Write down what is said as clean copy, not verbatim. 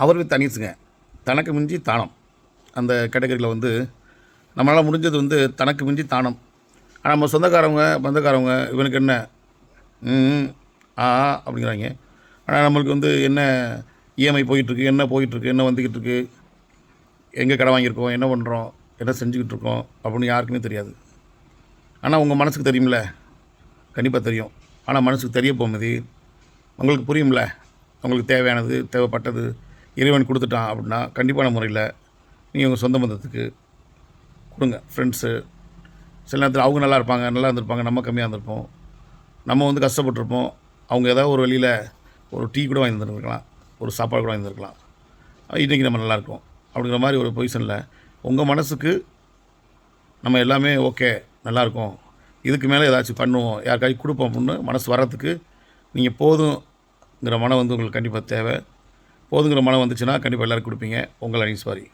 அவர் with அனீஸுங்க. தனக்கு மிஞ்சி தானம். அந்த கேட்டகரியில் வந்து நம்மளால் முடிஞ்சது வந்து தனக்கு மிஞ்சி தானம். ஆனால் நம்ம சொந்தக்காரவங்க, பந்தக்காரவங்க இவனுக்கு என்ன ம், ஆ அப்படிங்கிறாங்க. ஆனால் நம்மளுக்கு வந்து என்ன இஎம்ஐ போயிட்டுருக்கு, என்ன போயிட்டுருக்கு, என்ன வந்துக்கிட்டு இருக்கு, எங்கே கடன் வாங்கியிருக்கோம், என்ன பண்ணுறோம், என்ன செஞ்சுக்கிட்டு இருக்கோம் அப்படின்னு யாருக்குமே தெரியாது. ஆனால் உங்கள் மனசுக்கு தெரியும்ல, கண்டிப்பாக தெரியும். ஆனால் மனசுக்கு தெரிய போகும்போது உங்களுக்கு புரியும்ல, உங்களுக்கு தேவையானது, தேவைப்பட்டது இறைவன் கொடுத்துட்டான் அப்படின்னா கண்டிப்பான முறையில் நீங்கள் உங்கள் சொந்த பந்தத்துக்கு கொடுங்க. ஃப்ரெண்ட்ஸு சில நேரத்தில் அவங்க நல்லா இருப்பாங்க, நல்லா இருந்திருப்பாங்க, நம்ம கம்மியாக இருந்திருப்போம். நம்ம வந்து கஷ்டப்பட்டுருப்போம். அவங்க ஏதாவது ஒரு வழியில் ஒரு டீ கூட வாங்கி தந்துருக்கலாம், ஒரு சாப்பாடு கூட வாங்கி தந்துருக்கலாம். இன்றைக்கி நம்ம நல்லாயிருக்கோம் அப்படிங்கிற மாதிரி ஒரு பொசிஷனில் உங்கள் மனசுக்கு நம்ம எல்லாமே ஓகே, நல்லாயிருக்கோம், இதுக்கு மேலே ஏதாச்சும் பண்ணுவோம், யாருக்காச்சும் கொடுப்போம் அப்படின்னு மனசு வர்றதுக்கு நீங்கள் போதுங்கிற மனம் வந்து உங்களுக்கு கண்டிப்பாக தேவை. போதுங்கிற மனம் வந்துச்சுன்னா கண்டிப்பாக எல்லோரும் கொடுப்பீங்க. உங்கள் அனீஸ் வாரி.